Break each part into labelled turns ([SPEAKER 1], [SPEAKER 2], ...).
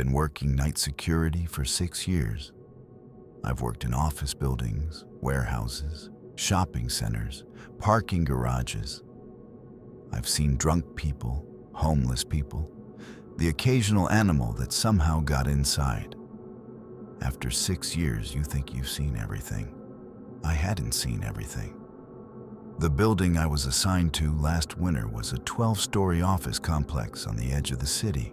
[SPEAKER 1] been working night security for 6 years. I've worked in office buildings, warehouses, shopping centers, parking garages. I've seen drunk people, homeless people, the occasional animal that somehow got inside. After 6 years, you think you've seen everything. I hadn't seen everything. The building I was assigned to last winter was a 12-story office complex on the edge of the city.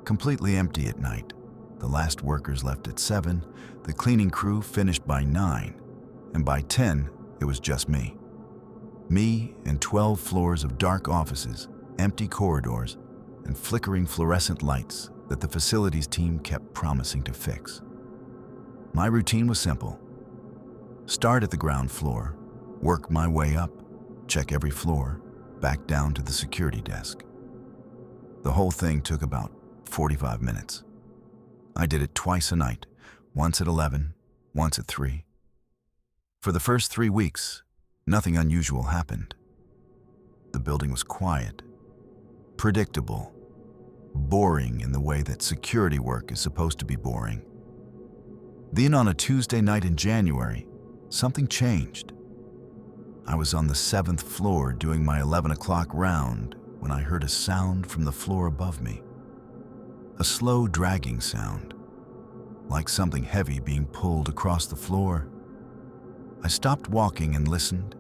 [SPEAKER 1] Completely empty at night. The last workers left at 7, the cleaning crew finished by 9, and by 10, it was just me. Me and 12 floors of dark offices, empty corridors, and flickering fluorescent lights that the facilities team kept promising to fix. My routine was simple. Start at the ground floor, work my way up, check every floor, back down to the security desk. The whole thing took about 45 minutes. I did it twice a night, once at 11, once at 3. For the first 3 weeks, nothing unusual happened. The building was quiet, predictable, boring in the way that security work is supposed to be boring. Then on a Tuesday night in January, something changed. I was on the 7th floor doing my 11 o'clock round when I heard a sound from the floor above me. A slow dragging sound, like something heavy being pulled across the floor. I stopped walking and listened.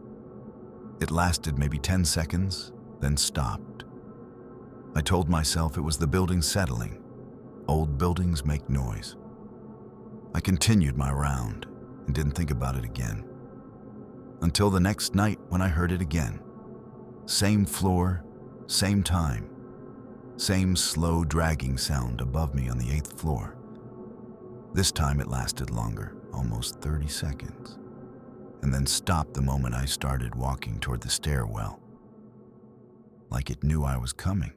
[SPEAKER 1] It lasted maybe 10 seconds, then stopped. I told myself it was the building settling. Old buildings make noise. I continued my round and didn't think about it again. Until the next night when I heard it again. Same floor, same time. Same slow dragging sound above me on the 8th floor. This time it lasted longer, almost 30 seconds, and then stopped the moment I started walking toward the stairwell. Like it knew I was coming.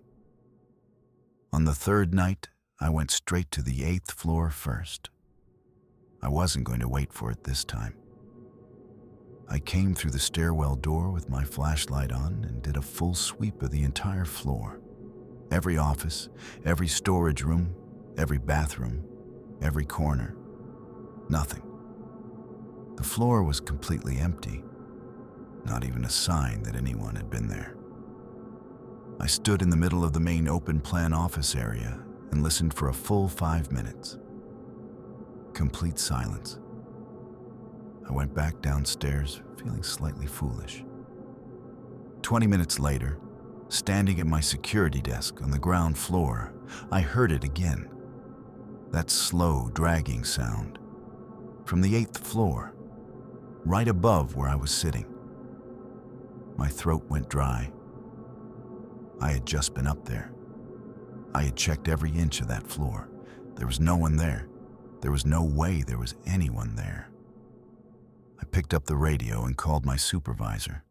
[SPEAKER 1] On the 3rd night, I went straight to the 8th floor first. I wasn't going to wait for it this time. I came through the stairwell door with my flashlight on and did a full sweep of the entire floor. Every office, every storage room, every bathroom, every corner. Nothing. The floor was completely empty. Not even a sign that anyone had been there. I stood in the middle of the main open-plan office area and listened for a full 5 minutes. Complete silence. I went back downstairs, feeling slightly foolish. 20 minutes later, standing at my security desk on the ground floor, I heard it again. That slow, dragging sound. From the 8th floor, right above where I was sitting. My throat went dry. I had just been up there. I had checked every inch of that floor. There was no one there. There was no way there was anyone there. I picked up the radio and called my supervisor.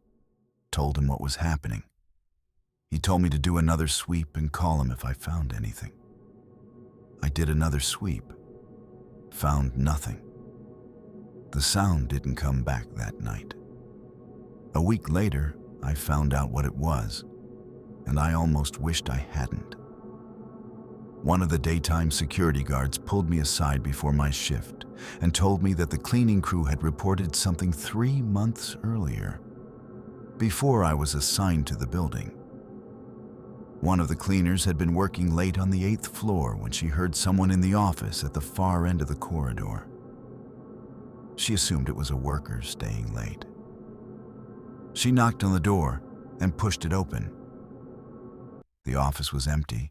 [SPEAKER 1] Told him what was happening. He told me to do another sweep and call him if I found anything. I did another sweep. Found nothing. The sound didn't come back that night. A week later, I found out what it was, and I almost wished I hadn't. One of the daytime security guards pulled me aside before my shift and told me that the cleaning crew had reported something 3 months earlier, before I was assigned to the building. One of the cleaners had been working late on the 8th floor when she heard someone in the office at the far end of the corridor. She assumed it was a worker staying late. She knocked on the door and pushed it open. The office was empty,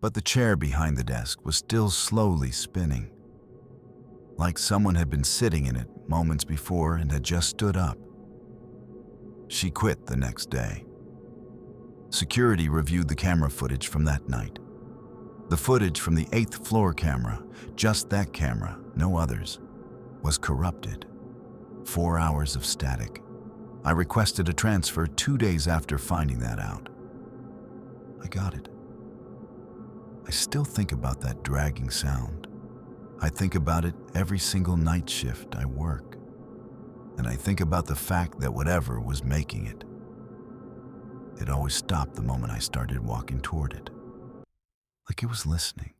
[SPEAKER 1] but the chair behind the desk was still slowly spinning, like someone had been sitting in it moments before and had just stood up. She quit the next day. Security reviewed the camera footage from that night. The footage from the 8th floor camera, just that camera, no others, was corrupted. 4 hours of static. I requested a transfer 2 days after finding that out. I got it. I still think about that dragging sound. I think about it every single night shift I work. And I think about the fact that whatever was making it, it always stopped the moment I started walking toward it. Like it was listening.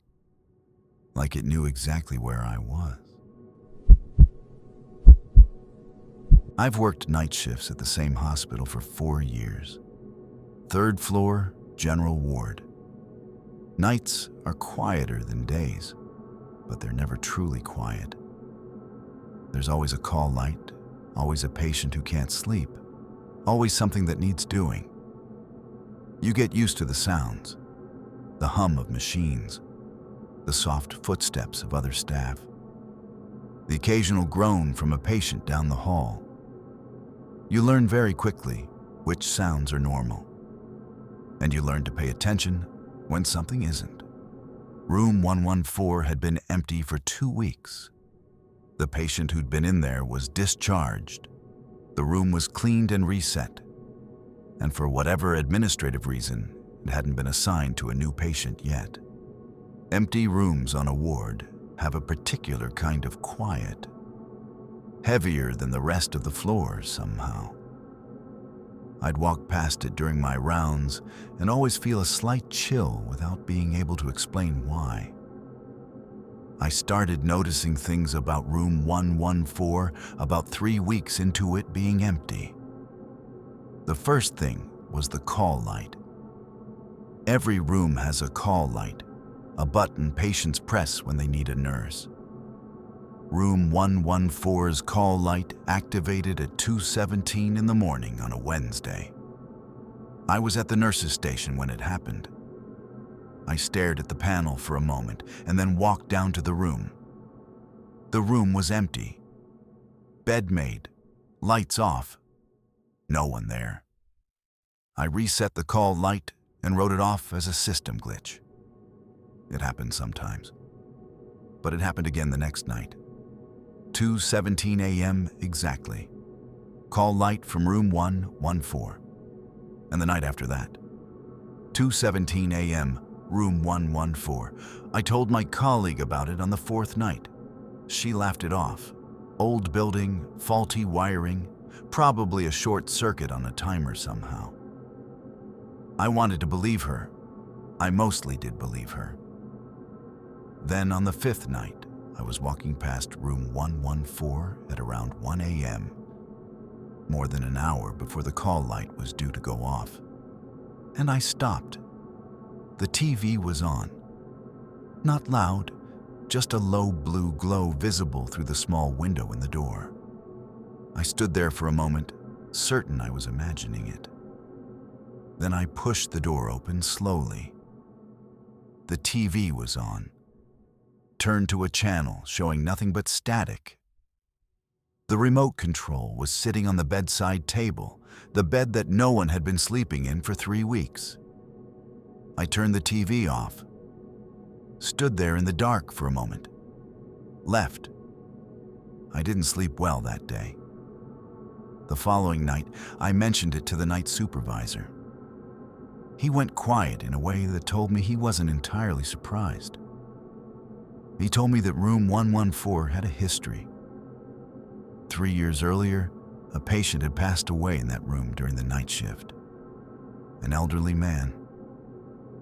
[SPEAKER 1] like it knew exactly where I was. I've worked night shifts at the same hospital for 4 years. 3rd floor, general ward. Nights are quieter than days, but they're never truly quiet. There's always a call light, always a patient who can't sleep, always something that needs doing. You get used to the sounds, the hum of machines, the soft footsteps of other staff, the occasional groan from a patient down the hall. You learn very quickly which sounds are normal, and you learn to pay attention when something isn't. Room 114 had been empty for 2 weeks. The patient who'd been in there was discharged. The room was cleaned and reset, and for whatever administrative reason, it hadn't been assigned to a new patient yet. Empty rooms on a ward have a particular kind of quiet, heavier than the rest of the floors somehow. I'd walk past it during my rounds and always feel a slight chill without being able to explain why. I started noticing things about room 114 about 3 weeks into it being empty. The first thing was the call light. Every room has a call light, a button patients press when they need a nurse. Room 114's call light activated at 2:17 in the morning on a Wednesday. I was at the nurse's station when it happened. I stared at the panel for a moment and then walked down to the room. The room was empty. Bed made, lights off, no one there. I reset the call light and wrote it off as a system glitch. It happens sometimes. But it happened again the next night. 2:17 a.m. exactly. Call light from room 114. And the night after that. 2:17 a.m., room 114. I told my colleague about it on the 4th night. She laughed it off. Old building, faulty wiring, probably a short circuit on a timer somehow. I wanted to believe her. I mostly did believe her. Then on the 5th night, I was walking past room 114 at around 1 a.m., more than an hour before the call light was due to go off. And I stopped. The TV was on. Not loud, just a low blue glow visible through the small window in the door. I stood there for a moment, certain I was imagining it. Then I pushed the door open slowly. The TV was on. Turned to a channel showing nothing but static. The remote control was sitting on the bedside table, the bed that no one had been sleeping in for 3 weeks. I turned the TV off, stood there in the dark for a moment, left. I didn't sleep well that day. The following night, I mentioned it to the night supervisor. He went quiet in a way that told me he wasn't entirely surprised. He told me that room 114 had a history. 3 years earlier, a patient had passed away in that room during the night shift. An elderly man.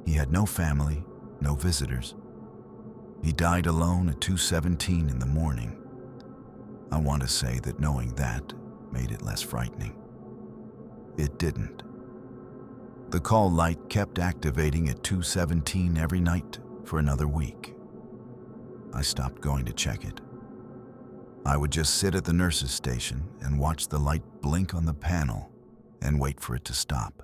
[SPEAKER 1] He had no family, no visitors. He died alone at 2:17 in the morning. I want to say that knowing that made it less frightening. It didn't. The call light kept activating at 2:17 every night for another week. I stopped going to check it. I would just sit at the nurse's station and watch the light blink on the panel and wait for it to stop.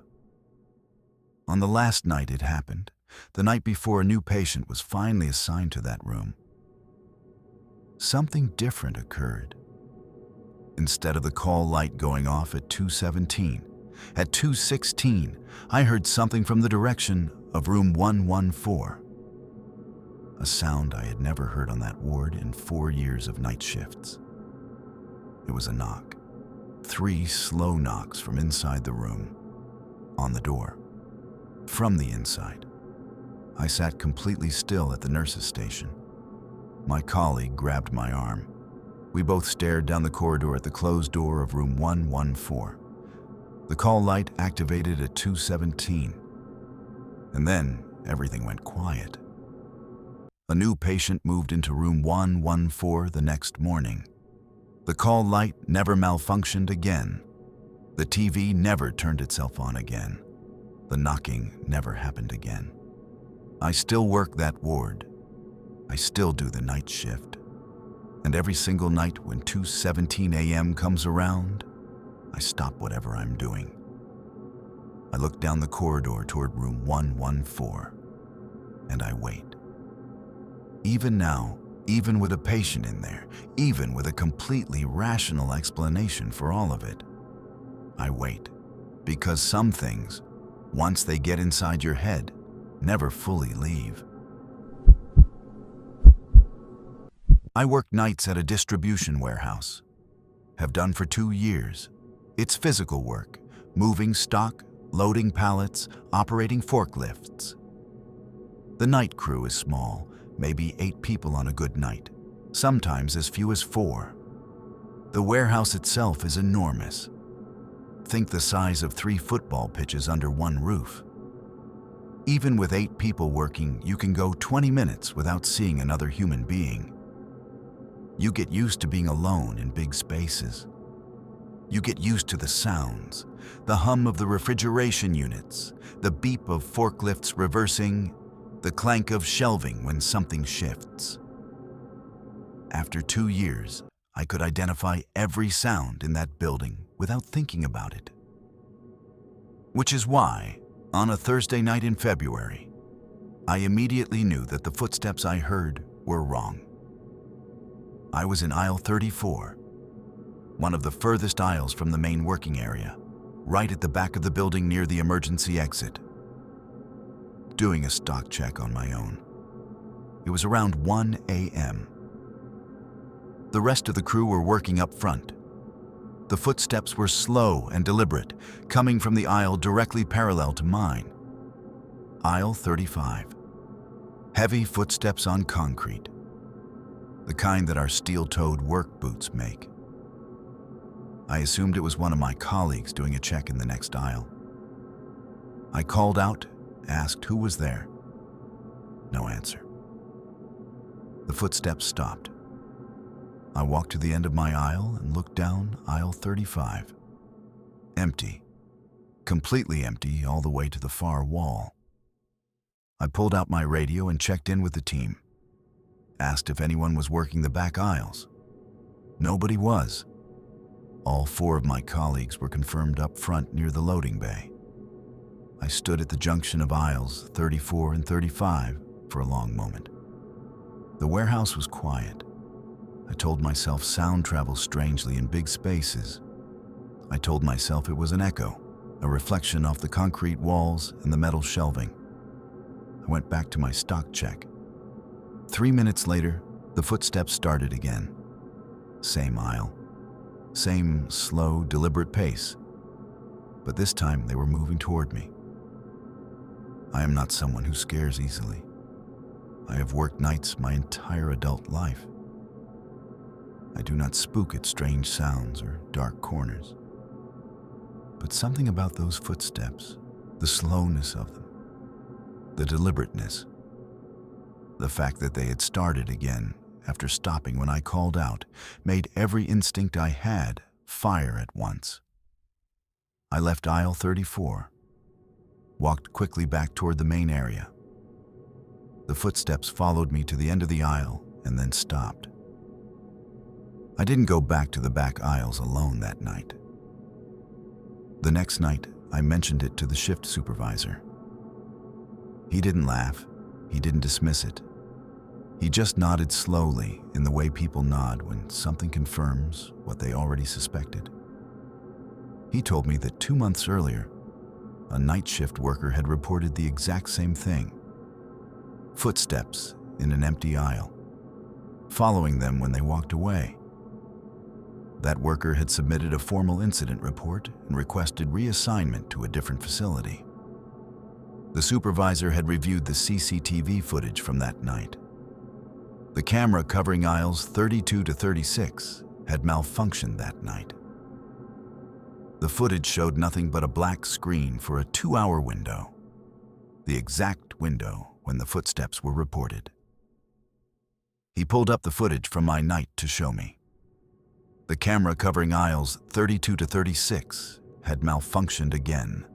[SPEAKER 1] On the last night it happened, the night before a new patient was finally assigned to that room, something different occurred. Instead of the call light going off at 2:17, at 2:16, I heard something from the direction of room 114. A sound I had never heard on that ward in 4 years of night shifts. It was a knock. 3 slow knocks from inside the room, on the door, from the inside. I sat completely still at the nurse's station. My colleague grabbed my arm. We both stared down the corridor at the closed door of room 114. The call light activated at 2:17. And then everything went quiet. A new patient moved into room 114 the next morning. The call light never malfunctioned again. The TV never turned itself on again. The knocking never happened again. I still work that ward. I still do the night shift. And every single night when 2:17 a.m. comes around, I stop whatever I'm doing. I look down the corridor toward room 114, and I wait. Even now, even with a patient in there, even with a completely rational explanation for all of it, I wait. Because some things, once they get inside your head, never fully leave. I work nights at a distribution warehouse. Have done for 2 years. It's physical work, moving stock, loading pallets, operating forklifts. The night crew is small, maybe 8 people on a good night, sometimes as few as 4. The warehouse itself is enormous. Think the size of 3 football pitches under one roof. Even with 8 people working, you can go 20 minutes without seeing another human being. You get used to being alone in big spaces. You get used to the sounds, the hum of the refrigeration units, the beep of forklifts reversing, the clank of shelving when something shifts. After 2 years, I could identify every sound in that building without thinking about it. Which is why, on a Thursday night in February, I immediately knew that the footsteps I heard were wrong. I was in aisle 34, one of the furthest aisles from the main working area, right at the back of the building near the emergency exit, doing a stock check on my own. It was around 1 a.m. The rest of the crew were working up front. The footsteps were slow and deliberate, coming from the aisle directly parallel to mine. Aisle 35. Heavy footsteps on concrete, the kind that our steel-toed work boots make. I assumed it was one of my colleagues doing a check in the next aisle. I called out, asked who was there. No answer. The footsteps stopped. I walked to the end of my aisle and looked down aisle 35. Empty. Completely empty all the way to the far wall. I pulled out my radio and checked in with the team. Asked if anyone was working the back aisles. Nobody was. All 4 of my colleagues were confirmed up front near the loading bay. I stood at the junction of aisles 34 and 35 for a long moment. The warehouse was quiet. I told myself sound travels strangely in big spaces. I told myself it was an echo, a reflection off the concrete walls and the metal shelving. I went back to my stock check. 3 minutes later, the footsteps started again. Same aisle. Same slow, deliberate pace. But this time they were moving toward me. I am not someone who scares easily. I have worked nights my entire adult life. I do not spook at strange sounds or dark corners. But something about those footsteps, the slowness of them, the deliberateness, the fact that they had started again after stopping when I called out, made every instinct I had fire at once. I left aisle 34, walked quickly back toward the main area. The footsteps followed me to the end of the aisle and then stopped. I didn't go back to the back aisles alone that night. The next night, I mentioned it to the shift supervisor. He didn't laugh. He didn't dismiss it. He just nodded slowly in the way people nod when something confirms what they already suspected. He told me that 2 months earlier, a night shift worker had reported the exact same thing. Footsteps in an empty aisle, following them when they walked away. That worker had submitted a formal incident report and requested reassignment to a different facility. The supervisor had reviewed the CCTV footage from that night. The camera covering aisles 32 to 36 had malfunctioned that night. The footage showed nothing but a black screen for a 2-hour window, the exact window when the footsteps were reported. He pulled up the footage from my night to show me. The camera covering aisles 32 to 36 had malfunctioned again.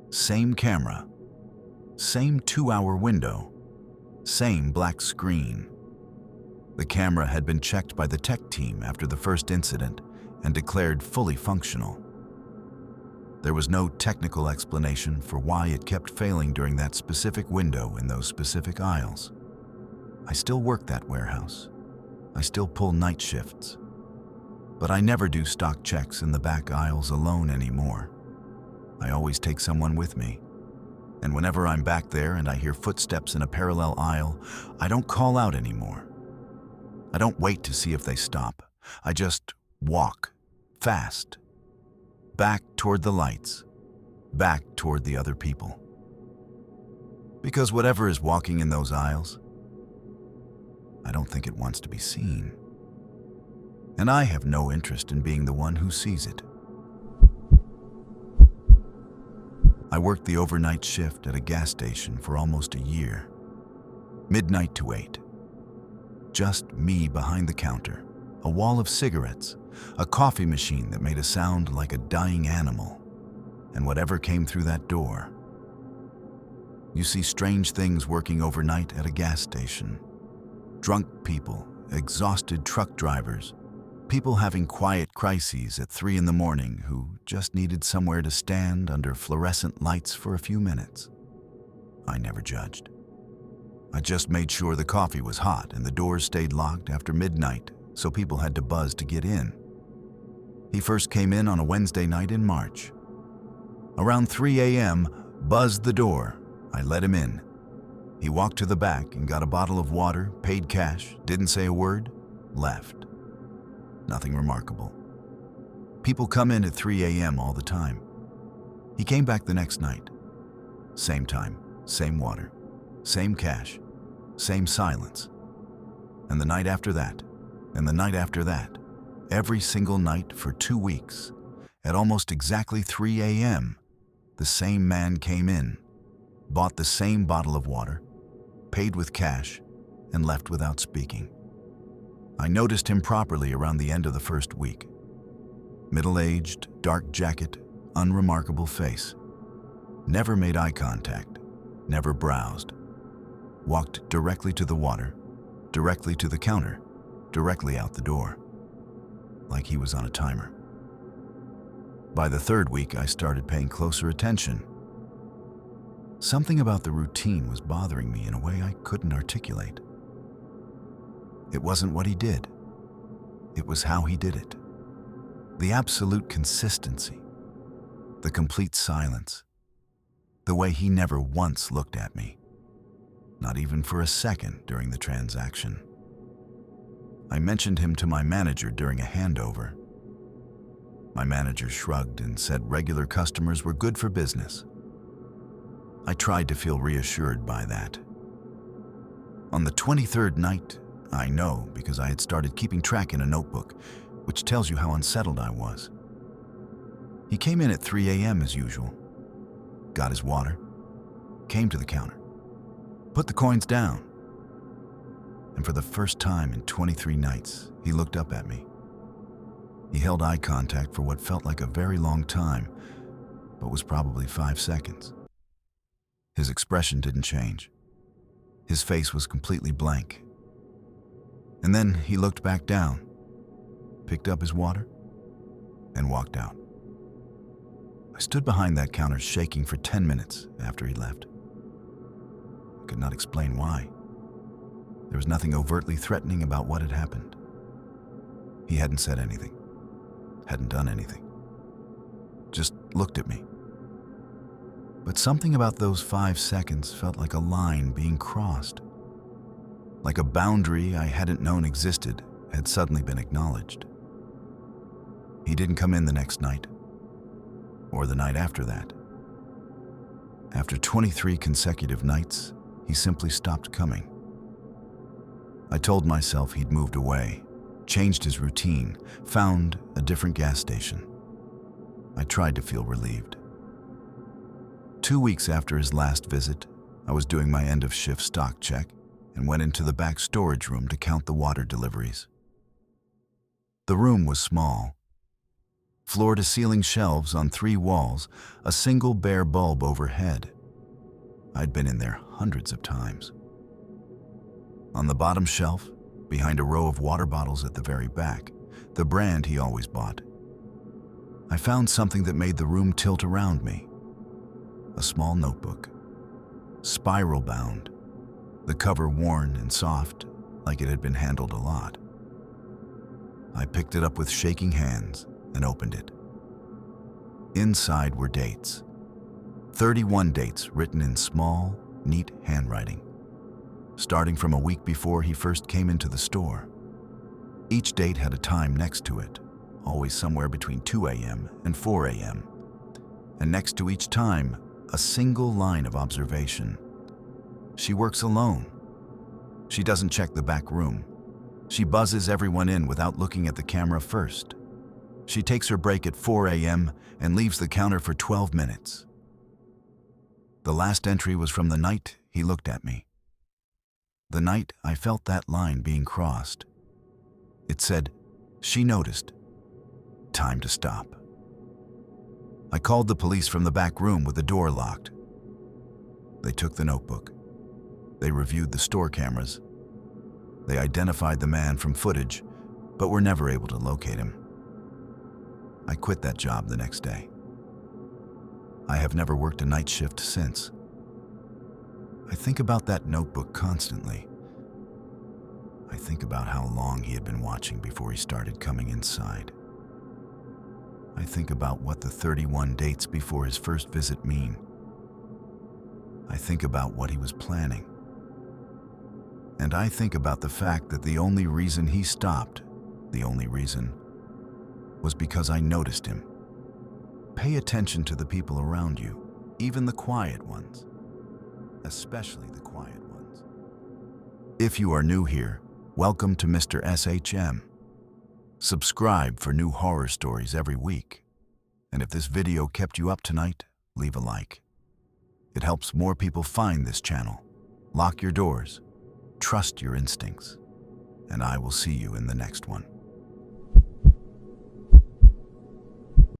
[SPEAKER 1] Same camera, same 2-hour window, same black screen. The camera had been checked by the tech team after the first incident and declared fully functional. There was no technical explanation for why it kept failing during that specific window in those specific aisles. I still work that warehouse. I still pull night shifts. But I never do stock checks in the back aisles alone anymore. I always take someone with me. And whenever I'm back there and I hear footsteps in a parallel aisle, I don't call out anymore. I don't wait to see if they stop. I just walk, fast, back toward the lights, back toward the other people. Because whatever is walking in those aisles, I don't think it wants to be seen. And I have no interest in being the one who sees it. I worked the overnight shift at a gas station for almost a year. Midnight to 8. Just me behind the counter, a wall of cigarettes, a coffee machine that made a sound like a dying animal, and whatever came through that door. You see strange things working overnight at a gas station. Drunk people, exhausted truck drivers, people having quiet crises at 3 in the morning who just needed somewhere to stand under fluorescent lights for a few minutes. I never judged. I just made sure the coffee was hot and the doors stayed locked after midnight, so people had to buzz to get in. He first came in on a Wednesday night in March. Around 3 a.m., buzzed the door. I let him in. He walked to the back and got a bottle of water, paid cash, didn't say a word, left. Nothing remarkable. People come in at 3 a.m. all the time. He came back the next night. Same time, same water, same cash, same silence. And the night after that, and the night after that, every single night for 2 weeks, at almost exactly 3 a.m., the same man came in, bought the same bottle of water, paid with cash, and left without speaking. I noticed him properly around the end of the first week. Middle-aged, dark jacket, unremarkable face. Never made eye contact, never browsed. Walked directly to the water, directly to the counter, directly out the door, like he was on a timer. By the third week, I started paying closer attention. Something about the routine was bothering me in a way I couldn't articulate. It wasn't what he did. It was how he did it. The absolute consistency. The complete silence. The way he never once looked at me. Not even for a second during the transaction. I mentioned him to my manager during a handover. My manager shrugged and said regular customers were good for business. I tried to feel reassured by that. On the 23rd night, I know because I had started keeping track in a notebook, which tells you how unsettled I was. He came in at 3 a.m. as usual, got his water, came to the counter, put the coins down, and for the first time in 23 nights, he looked up at me. He held eye contact for what felt like a very long time, but was probably 5 seconds. His expression didn't change. His face was completely blank. And then he looked back down, picked up his water, and walked out. I stood behind that counter shaking for 10 minutes after he left. I could not explain why. There was nothing overtly threatening about what had happened. He hadn't said anything, hadn't done anything, just looked at me. But something about those 5 seconds felt like a line being crossed. Like a boundary I hadn't known existed had suddenly been acknowledged. He didn't come in the next night, or the night after that. After 23 consecutive nights, he simply stopped coming. I told myself he'd moved away, changed his routine, found a different gas station. I tried to feel relieved. 2 weeks after his last visit, I was doing my end-of-shift stock check, and went into the back storage room to count the water deliveries. The room was small. Floor-to-ceiling shelves on 3 walls, a single bare bulb overhead. I'd been in there hundreds of times. On the bottom shelf, behind a row of water bottles at the very back, the brand he always bought, I found something that made the room tilt around me. A small notebook, spiral-bound, the cover worn and soft, like it had been handled a lot. I picked it up with shaking hands and opened it. Inside were dates. 31 dates written in small, neat handwriting, starting from a week before he first came into the store. Each date had a time next to it, always somewhere between 2 a.m. and 4 a.m. And next to each time, a single line of observation. She works alone. She doesn't check the back room. She buzzes everyone in without looking at the camera first. She takes her break at 4 a.m. and leaves the counter for 12 minutes. The last entry was from the night he looked at me. The night I felt that line being crossed. It said, "She noticed. Time to stop." I called the police from the back room with the door locked. They took the notebook. They reviewed the store cameras. They identified the man from footage, but were never able to locate him. I quit that job the next day. I have never worked a night shift since. I think about that notebook constantly. I think about how long he had been watching before he started coming inside. I think about what the 31 dates before his first visit mean. I think about what he was planning. And I think about the fact that the only reason he stopped, the only reason, was because I noticed him. Pay attention to the people around you, even the quiet ones, especially the quiet ones. If you are new here, welcome to Mr. SHM. Subscribe for new horror stories every week. And if this video kept you up tonight, leave a like. It helps more people find this channel. Lock your doors, trust your instincts, and I will see you in the next one.